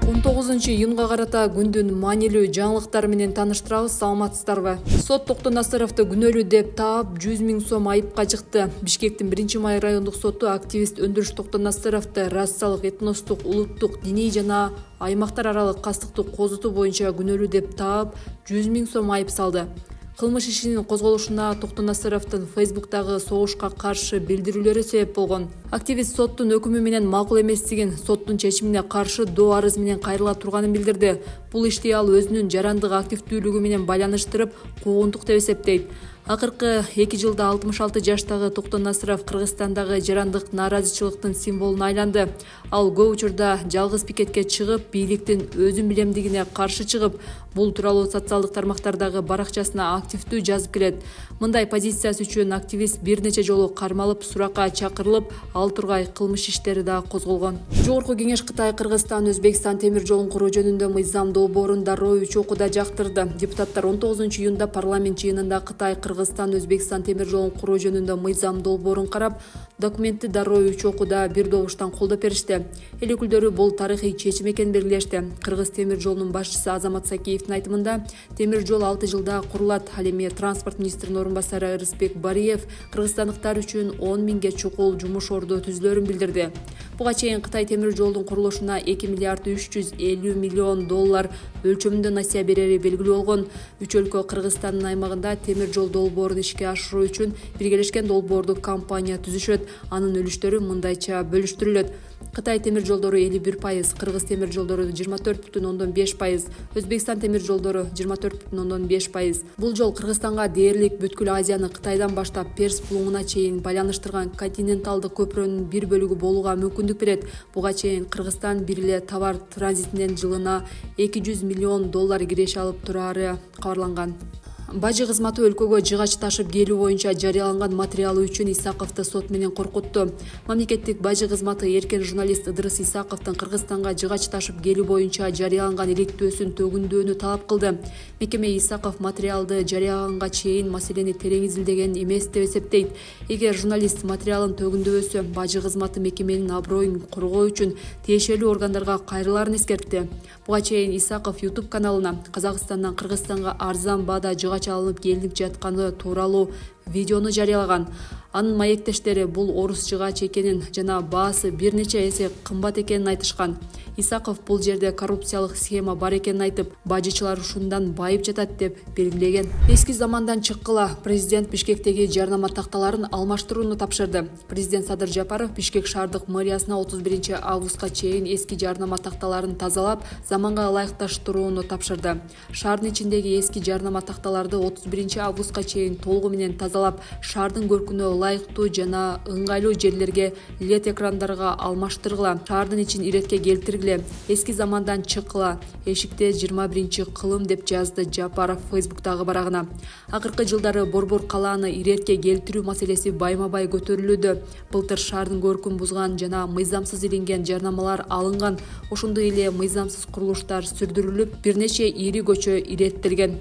19-июнга карата күндүн маанилүү жаңылыктары менен таныштырабыз. Саламатсыздарбы? Сот Токтон Насыровду күнөөлүү деп таап 100 000 сом айыпка чыкты. Бишкектин 1-май райондук соту активист Өндүрүш Токтон Насыровду расалык, этностук, улуттук, диний жана аймактар аралык кастыктуу козутуу боюнча күнөөлүү деп таап 100 000 сом айып салды. Кылмыш ишинин козголушуна Токтон Насыровдун Фейсбуктагы согушка каршы билдирүүлөрү себеп болгон. Активист соттун өкүмү менен макул эместигин, соттун чечимине каршы доо арыз менен кайрыла турганын билдирди. Бул ишти ал өзүнүн жарандык активдүүлүгү менен байланыштырып, куугунтук деп эсептейт. Акыркы 2 жылда 66 жаштагы Токтон Насыров Кыргызстандагы жарандык нааразычылыктын символуна айланды. Ал көп учурда жалгыз пикетке чыгып, бийликтин өзүн билемдигине каршы чыгып, бул тууралуу социалдык тармактардагы баракчасына активдүү жазып келет. Мындай позициясы үчүн активист бир нече жолу кармалып, суракка чакырылып, ал тургай кылмыш иштери да козголгон. Жогорку кеңеш Кытай, Кыргызстан, Өзбекстан темир жолун куруу жөнүндө мыйзам долбоорун дароо 3 окууда жактырды. Депутаттар 19-июнда парламент жыйынында Кытай, Кыргызстан, Өзбекстан темир жолун куруу жөнүндө мыйзам долбоорун карап, документти дароо 3 окууда бир добуштан колдоп беришти. Эл өкүлдөрү бул тарыхый чечим экенин белгилешти. Кыргыз темир жолунун башчысы Азамат Сакеевдин айтымында, темир жол 6 жылда курулат. Ал эми транспорт министринин орун басары Рыспек Бариев кыргызстандыктар үчүн 10 000 чукул жумуш орду түзүлөрүн билдирди. Буга чейин Кытай темир жолунун курулушуна 2 миллиард 350 миллион доллар өлчөмүндө насыя берери белгилүү болгон. Үч өлкө Кыргызстандын аймагында темир жол долбоорун ишке ашыруу үчүн биргелешкен долбоордук компания түзүшөт. Анын үлүштөрү мындайча бөлүштүрүлөт. Кытай темир жолдору 51%, Кыргыз темир жолдору 24,5%, Өзбекстан темир жолдору 24,5%. Бул жол Кыргызстанга дээрлик бүткүл Азияны Кытайдан баштап Перс булуңуна чейин байланыштырган континенталдык көпүрөнүн бир бөлүгү болууга мүмкүндүк берет. Буга чейин Кыргызстан бир эле товар транзитинен жылына 200 миллион доллар киреше алып турары кабарланган. Бажы кызматы өлкөгө жыгач ташып келүү боюнча жарыяланган материалы үчүн Исаковду сот менен коркутту. Мамлекеттик бажы кызматы эркен журналист Ыдырыс Исаковдун Кыргызстанга жыгач ташып келүү боюнча жарыяланган иликтөөсүн төгүндөөнү талап кылды. Мекеме Исаков материалды жарыялаганга чейин маселени терең изилдеген эмес деп эсептейт. Эгер журналист материалын төгүндөбөсө, бажы кызматы мекеменин аброюн коргоо үчүн тиешелүү органдарга кайрыларын эскертти. Буга чейин Исаков YouTube каналына Казакстандан Кыргызстанга арзан баада жыгач алынып келип жатканы тууралуу видеону жарыялаган. Анын маектештери бул орус жыгач экенин жана баасы бир нече эсе кымбат экенин айтышкан. Исаков бул жерде коррупциялык схема бар экенин айтып, бажычылар ушундан байып жатат деп белгилеген. Эски замандан чыккыла, президент Бишкектеги жарнама такталарын алмаштырууну тапшырды. Президент Садыр Жапаров Бишкек шаардык мэриясына 31 августка чейин эски жарнама такталарын тазалап, заманга ылайыкташтырууну тапшырды. Шаардын ичиндеги эски жарнама такталарды 31 августка чейин толугу менен тазалап, шаардын көркүнө ылайыктуу жана ыңгайлуу жерлерге LED экрандарга алмаштыргыла. Шаардын ичин иретке келтиргиле. Эски замандан чыккыла. Эшикте 21-кылым деп жазды Жапаров Фейсбуктагы барагына. Акыркы жылдары Борбор калааны иретке келтирүү маселеси байма-бай көтөрүлүүдө. Былтыр шаардын көркүн бузган жана мыйзамсыз илинген жарнамалар алынган. Ошондой эле мыйзамсыз курулуштар сүрдүрүлүп, бир нече ири көчө иреттелген.